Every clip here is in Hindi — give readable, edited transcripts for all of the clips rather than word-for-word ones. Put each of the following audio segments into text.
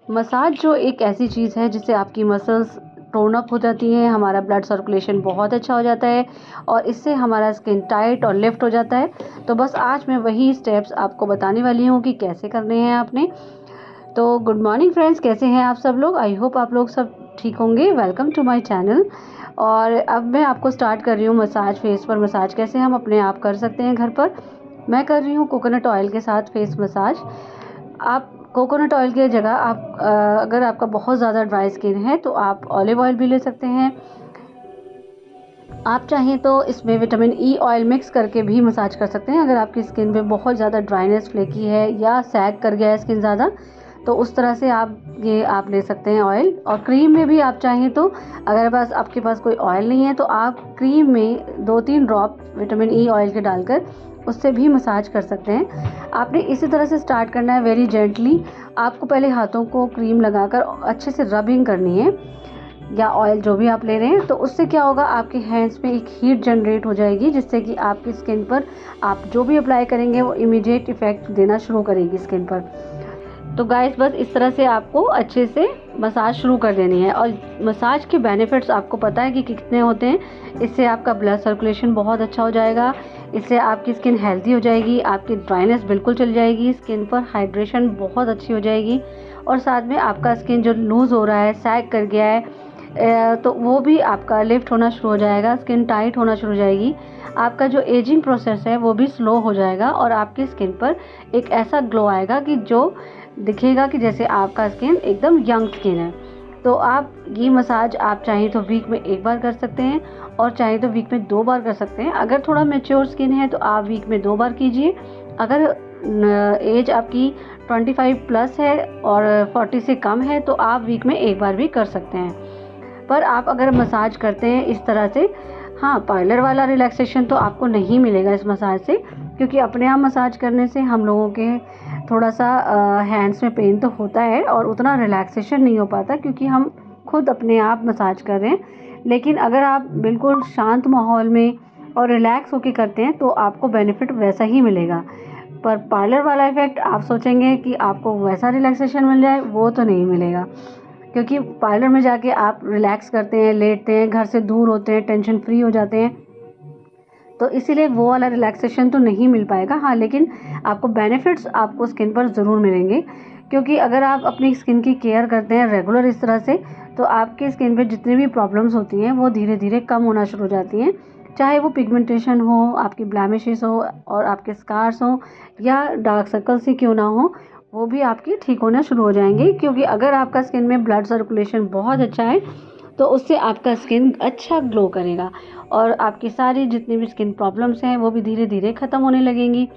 मसाज जो एक ऐसी चीज़ है जिससे आपकी मसल्स टोन अप हो जाती हैं, हमारा ब्लड सर्कुलेशन बहुत अच्छा हो जाता है और इससे हमारा स्किन टाइट और लिफ्ट हो जाता है। तो बस आज मैं वही स्टेप्स आपको बताने वाली हूँ कि कैसे करने हैं आपने। तो गुड मॉर्निंग फ्रेंड्स, कैसे हैं आप सब लोग? आई होप आप लोग सब ठीक होंगे। Welcome to my channel. और अब मैं आपको स्टार्ट कर रही हूँ मसाज, फेस पर मसाज कैसे हम अपने आप कर सकते हैं घर पर। मैं कर रही हूँ कोकोनट ऑयल के साथ फेस मसाज। आप कोकोनट ऑयल की जगह आप अगर आपका बहुत ज़्यादा ड्राई स्किन है तो आप ऑलिव ऑयल भी ले सकते हैं। आप चाहें तो इसमें विटामिन ई ऑयल मिक्स करके भी मसाज कर सकते हैं। अगर आपकी स्किन पे बहुत ज़्यादा ड्राइनेस, फ्लेकी है या सैग कर गया है स्किन ज़्यादा, तो उस तरह से आप ले सकते हैं ऑयल। और क्रीम में भी आप चाहें तो, अगर आपके पास कोई ऑयल नहीं है तो आप क्रीम में 2-3 ड्रॉप विटामिन ई ऑयल के डालकर उससे भी मसाज कर सकते हैं। आपने इसी तरह से स्टार्ट करना है, वेरी जेंटली। आपको पहले हाथों को क्रीम लगाकर अच्छे से रबिंग करनी है, या ऑयल जो भी आप ले रहे हैं। तो उससे क्या होगा, आपके हैंड्स में एक हीट जनरेट हो जाएगी जिससे कि आपकी स्किन पर आप जो भी अप्लाई करेंगे वो इमीडिएट इफ़ेक्ट देना शुरू करेगी स्किन पर। तो गाइस, बस इस तरह से आपको अच्छे से मसाज शुरू कर देनी है। और मसाज के बेनिफिट्स आपको पता है कि कितने होते हैं। इससे आपका ब्लड सर्कुलेशन बहुत अच्छा हो जाएगा, इससे आपकी स्किन हेल्दी हो जाएगी, आपकी ड्राइनेस बिल्कुल चल जाएगी, स्किन पर हाइड्रेशन बहुत अच्छी हो जाएगी। और साथ में आपका स्किन जो लूज़ हो रहा है, सैग कर गया है, तो वो भी आपका लिफ्ट होना शुरू हो जाएगा, स्किन टाइट होना शुरू हो जाएगी। आपका जो एजिंग प्रोसेस है वो भी स्लो हो जाएगा और आपकी स्किन पर एक ऐसा ग्लो आएगा कि जो दिखेगा कि जैसे आपका स्किन एकदम यंग स्किन है। तो आप ये मसाज आप चाहें तो वीक में 1 बार कर सकते हैं और चाहें तो वीक में 2 बार कर सकते हैं। अगर थोड़ा मैच्योर स्किन है तो आप वीक में 2 बार कीजिए। अगर एज आपकी 25 प्लस है और 40 से कम है तो आप वीक में 1 बार भी कर सकते हैं। पर आप अगर मसाज करते हैं इस तरह से, हाँ, पार्लर वाला रिलैक्सेशन तो आपको नहीं मिलेगा इस मसाज से, क्योंकि अपने आप मसाज करने से हम लोगों के थोड़ा सा हैंड्स में पेन तो होता है और उतना रिलैक्सेशन नहीं हो पाता क्योंकि हम खुद अपने आप मसाज कर रहे हैं। लेकिन अगर आप बिल्कुल शांत माहौल में और रिलैक्स होकर करते हैं तो आपको बेनिफिट वैसा ही मिलेगा। पर पार्लर वाला इफ़ेक्ट आप सोचेंगे कि आपको वैसा रिलैक्सेशन मिल जाए, वो तो नहीं मिलेगा। क्योंकि पार्लर में जाके आप रिलैक्स करते हैं, लेटते हैं, घर से दूर होते हैं, टेंशन फ्री हो जाते हैं, तो इसीलिए वो वाला रिलैक्सेशन तो नहीं मिल पाएगा। हाँ, लेकिन आपको बेनिफिट्स आपको स्किन पर ज़रूर मिलेंगे, क्योंकि अगर आप अपनी स्किन की केयर करते हैं रेगुलर इस तरह से, तो आपकी स्किन पे जितनी भी प्रॉब्लम्स होती हैं वो धीरे धीरे कम होना शुरू हो जाती हैं। चाहे वो पिगमेंटेशन हो, आपकी ब्लैमिशेस हो और आपके स्कार्स हो, या डार्क सर्कल्स ही क्यों ना हो, वो भी आपकी ठीक होना शुरू हो जाएंगे। क्योंकि अगर आपका स्किन में ब्लड सर्कुलेशन बहुत अच्छा है तो उससे आपका स्किन अच्छा ग्लो करेगा और आपकी सारी जितनी भी स्किन प्रॉब्लम्स हैं वो भी धीरे धीरे ख़त्म होने लगेंगी।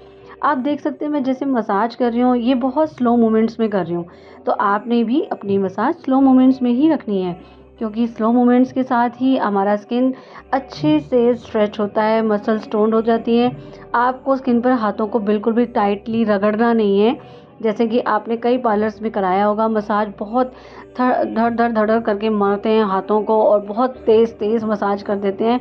आप देख सकते हैं मैं जैसे मसाज कर रही हूँ, ये बहुत स्लो मोमेंट्स में कर रही हूँ। तो आपने भी अपनी मसाज स्लो मोमेंट्स में ही रखनी है, क्योंकि स्लो मोमेंट्स के साथ ही हमारा स्किन अच्छे से स्ट्रेच होता है, मसल्स टोन्ड हो जाती हैं। आपको स्किन पर हाथों को बिल्कुल भी टाइटली रगड़ना नहीं है। जैसे कि आपने कई पार्लर्स में कराया होगा मसाज, बहुत धड़ धड़ धड़ करके मारते हैं हाथों को और बहुत तेज़ तेज़ मसाज कर देते हैं,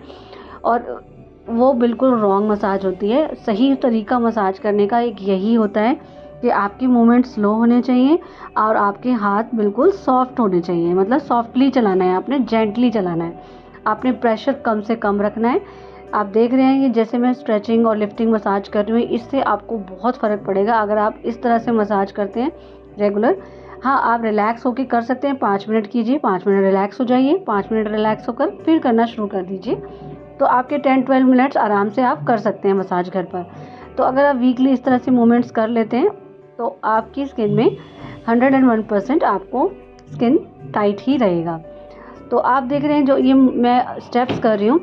और वो बिल्कुल रॉन्ग मसाज होती है। सही तरीका मसाज करने का एक यही होता है कि आपकी मूवमेंट स्लो होने चाहिए और आपके हाथ बिल्कुल सॉफ्ट होने चाहिए, मतलब सॉफ्टली चलाना है, आपने जेंटली चलाना है, आपने प्रेशर कम से कम रखना है। आप देख रहे हैं ये जैसे मैं स्ट्रेचिंग और लिफ्टिंग मसाज कर रही हूँ, इससे आपको बहुत फ़र्क पड़ेगा अगर आप इस तरह से मसाज करते हैं रेगुलर। हाँ, आप रिलैक्स होकर कर सकते हैं, 5 मिनट कीजिए, 5 मिनट रिलैक्स हो जाइए, 5 मिनट रिलैक्स होकर फिर करना शुरू कर दीजिए। तो आपके 10-12 मिनट्स आराम से आप कर सकते हैं मसाज घर पर। तो अगर आप वीकली इस तरह से मूवमेंट्स कर लेते हैं तो आपकी स्किन में 101% आपको स्किन टाइट ही रहेगा। तो आप देख रहे हैं जो ये मैं स्टेप्स कर रही हूँ,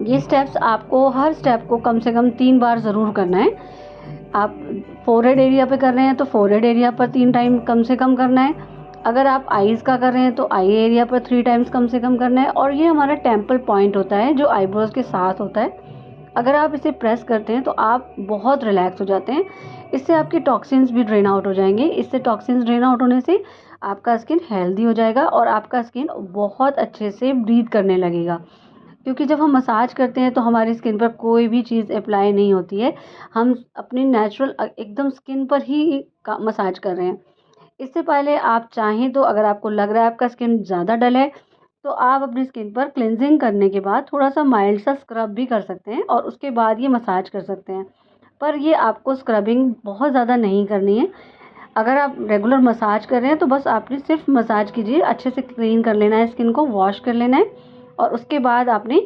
ये स्टेप्स आपको हर स्टेप को कम से कम 3 बार ज़रूर करना है। आप फोरहेड एरिया पे कर रहे हैं तो फोरहेड एरिया पर 3 टाइम कम से कम करना है। अगर आप आईज़ का कर रहे हैं तो आई एरिया पर 3 टाइम्स कम से कम करना है। और ये हमारा टेम्पल पॉइंट होता है जो आईब्रोज़ के साथ होता है। अगर आप इसे प्रेस करते हैं तो आप बहुत रिलैक्स हो जाते हैं। इससे आपके टॉक्सिन्स भी ड्रेन आउट हो जाएंगे। इससे टॉक्सिन्स ड्रेन आउट होने से आपका स्किन हेल्दी हो जाएगा और आपका स्किन बहुत अच्छे से ब्रीथ करने लगेगा। क्योंकि जब हम मसाज करते हैं तो हमारी स्किन पर कोई भी चीज़ अप्लाई नहीं होती है, हम अपनी नेचुरल एकदम स्किन पर ही मसाज कर रहे हैं। इससे पहले आप चाहें तो अगर आपको लग रहा है आपका स्किन ज़्यादा डल है, तो आप अपनी स्किन पर क्लींजिंग करने के बाद थोड़ा-सा माइल्ड सा स्क्रब भी कर सकते हैं और उसके बाद ये मसाज कर सकते हैं। पर ये आपको स्क्रबिंग बहुत ज़्यादा नहीं करनी है। अगर आप रेगुलर मसाज कर रहे हैं तो बस आपने सिर्फ मसाज कीजिए, अच्छे से क्लीन कर लेना है स्किन को, वॉश कर लेना है और उसके बाद आपने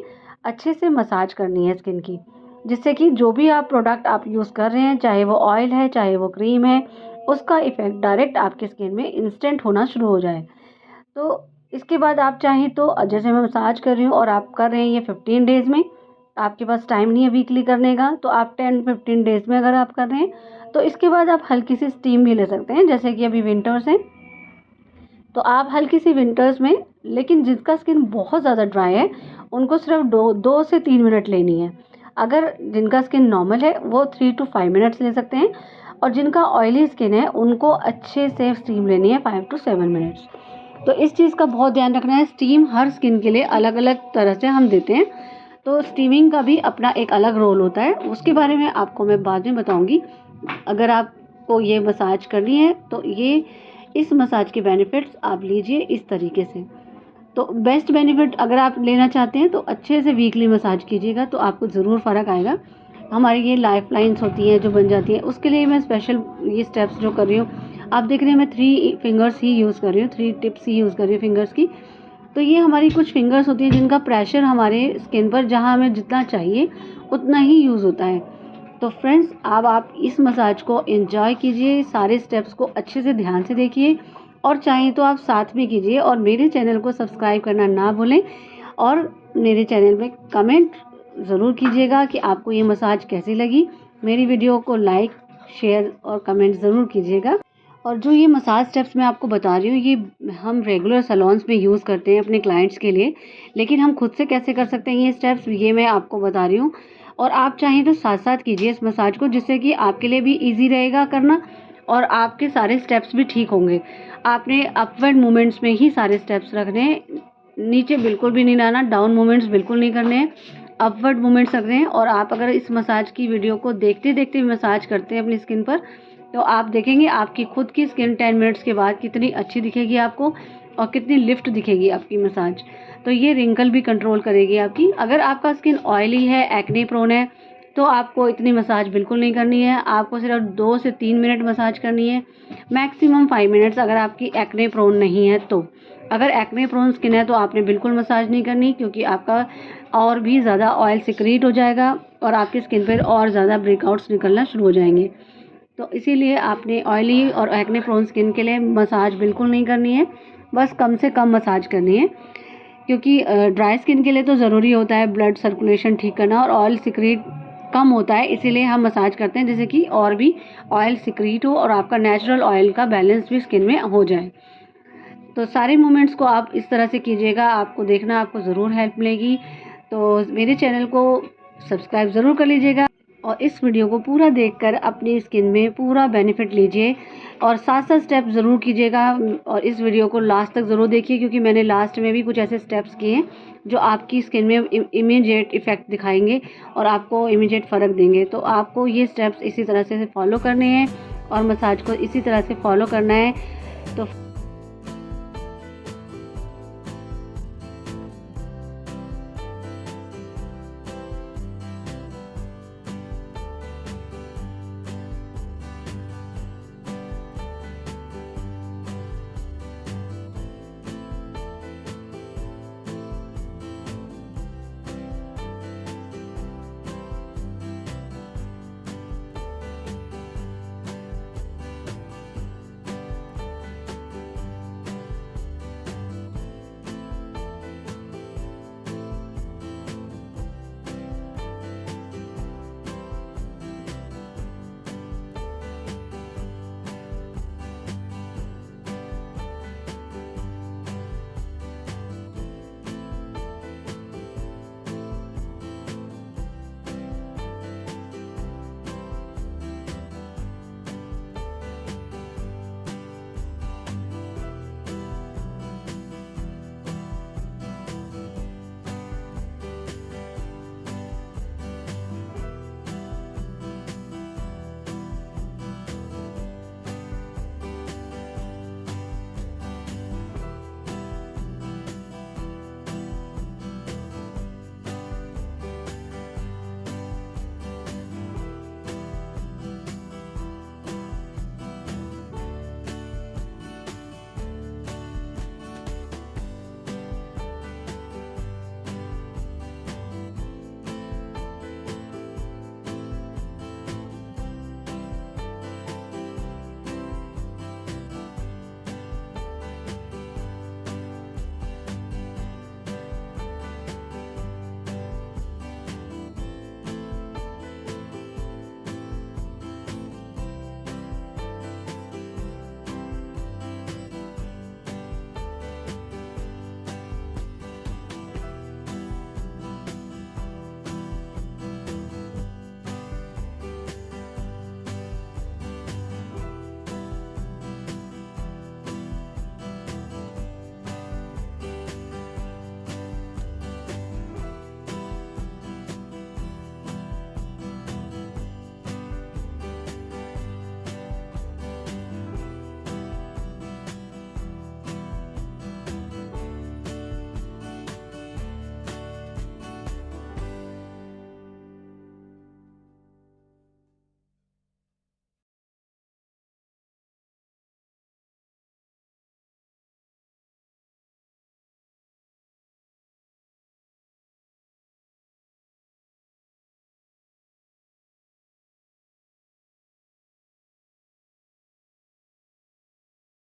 अच्छे से मसाज करनी है स्किन की। जिससे कि जो भी आप प्रोडक्ट आप यूज़ कर रहे हैं, चाहे वो ऑयल है, चाहे वो क्रीम है, उसका इफ़ेक्ट डायरेक्ट आपकी स्किन में इंस्टेंट होना शुरू हो जाए। तो इसके बाद आप चाहें तो जैसे मैं मसाज कर रही हूँ और आप कर रहे हैं ये 15 डेज़ में, आपके पास टाइम नहीं है वीकली करने का, तो आप 10-15 डेज़ में अगर आप कर रहे हैं, तो इसके बाद आप हल्की सी स्टीम भी ले सकते हैं। जैसे कि अभी विंटर्स हैं, तो आप हल्की सी विंटर्स में, लेकिन जिसका स्किन बहुत ज़्यादा ड्राई है, उनको सिर्फ 2 से 3 मिनट लेनी है। अगर जिनका स्किन नॉर्मल है, वो 3 टू 5 मिनट्स ले सकते हैं और जिनका ऑयली स्किन है, उनको अच्छे से स्टीम लेनी है 5 टू 7 मिनट्स। तो इस चीज़ का बहुत ध्यान रखना है, स्टीम हर स्किन के लिए अलग-अलग तरह से हम देते हैं। तो स्टीमिंग का भी अपना एक अलग रोल होता है, उसके बारे में आपको मैं बाद में बताऊँगी। अगर आपको ये मसाज करनी है तो ये इस मसाज के बेनिफिट्स आप लीजिए इस तरीके से। तो बेस्ट बेनिफिट अगर आप लेना चाहते हैं तो अच्छे से वीकली मसाज कीजिएगा, तो आपको ज़रूर फ़र्क आएगा। हमारी ये लाइफ लाइन्स होती हैं जो बन जाती हैं, उसके लिए मैं स्पेशल ये स्टेप्स जो कर रही हूँ, आप देख रहे हैं मैं 3 फिंगर्स ही यूज़ कर रही हूँ, 3 टिप्स ही यूज़ कर रही हूँ फिंगर्स की। तो ये हमारी कुछ फिंगर्स होती हैं जिनका प्रेशर हमारे स्किन पर जहाँ हमें जितना चाहिए उतना ही यूज़ होता है। तो फ्रेंड्स, अब आप इस मसाज को एंजॉय कीजिए, सारे स्टेप्स को अच्छे से ध्यान से देखिए और चाहें तो आप साथ में कीजिए और मेरे चैनल को सब्सक्राइब करना ना भूलें और मेरे चैनल में कमेंट ज़रूर कीजिएगा कि आपको ये मसाज कैसी लगी। मेरी वीडियो को लाइक, शेयर और कमेंट ज़रूर कीजिएगा। और जो ये मसाज स्टेप्स मैं आपको बता रही हूँ, ये हम रेगुलर सैलून्स में यूज़ करते हैं अपने क्लाइंट्स के लिए, लेकिन हम खुद से कैसे कर सकते हैं ये स्टेप्स, ये मैं आपको बता रही हूँ। और आप चाहें तो साथ-साथ कीजिए इस मसाज को, जिससे कि आपके लिए भी ईज़ी रहेगा करना और आपके सारे स्टेप्स भी ठीक होंगे। आपने अपवर्ड मूवमेंट्स में ही सारे स्टेप्स रखने हैं, नीचे बिल्कुल भी नहीं लाना, डाउन मूवमेंट्स बिल्कुल नहीं करने हैं, अपवर्ड मूवमेंट्स रखने हैं। और आप अगर इस मसाज की वीडियो को देखते-देखते मसाज करते हैं अपनी स्किन पर, तो आप देखेंगे आपकी खुद की स्किन 10 मिनट्स के बाद कितनी अच्छी दिखेगी आपको और कितनी लिफ्ट दिखेगी आपकी मसाज। तो ये रिंकल भी कंट्रोल करेगी आपकी। अगर आपका स्किन ऑयली है, एक्ने प्रोन है, तो आपको इतनी मसाज बिल्कुल नहीं करनी है, आपको सिर्फ 2 से 3 मिनट मसाज करनी है, मैक्सिमम 5 मिनट्स अगर आपकी एक्ने प्रोन नहीं है तो। अगर एक्ने प्रोन स्किन है तो आपने बिल्कुल मसाज नहीं करनी, क्योंकि आपका और भी ज़्यादा ऑयल सिक्रीट हो जाएगा और आपकी स्किन पर और ज़्यादा ब्रेकआउट्स निकलना शुरू हो जाएंगे। तो इसीलिए आपने ऑयली और एक्ने प्रोन स्किन के लिए मसाज बिल्कुल नहीं करनी है, बस कम से कम मसाज करनी है। क्योंकि ड्राई स्किन के लिए तो ज़रूरी होता है ब्लड सर्कुलेशन ठीक करना और ऑयल सिक्रीट कम होता है, इसीलिए हम मसाज करते हैं, जैसे कि और भी ऑयल सिक्रीट हो और आपका नेचुरल ऑयल का बैलेंस भी स्किन में हो जाए। तो सारे मूवमेंट्स को आप इस तरह से कीजिएगा, आपको देखना आपको ज़रूर हेल्प मिलेगी। तो मेरे चैनल को सब्सक्राइब ज़रूर कर लीजिएगा और इस वीडियो को पूरा देखकर अपनी स्किन में पूरा बेनिफिट लीजिए और साथ-साथ स्टेप ज़रूर कीजिएगा और इस वीडियो को लास्ट तक ज़रूर देखिए, क्योंकि मैंने लास्ट में भी कुछ ऐसे स्टेप्स किए हैं जो आपकी स्किन में इमीडिएट इफ़ेक्ट दिखाएंगे और आपको इमीडिएट फ़र्क देंगे। तो आपको ये स्टेप्स इसी तरह से फॉलो करने हैं और मसाज को इसी तरह से फॉलो करना है। तो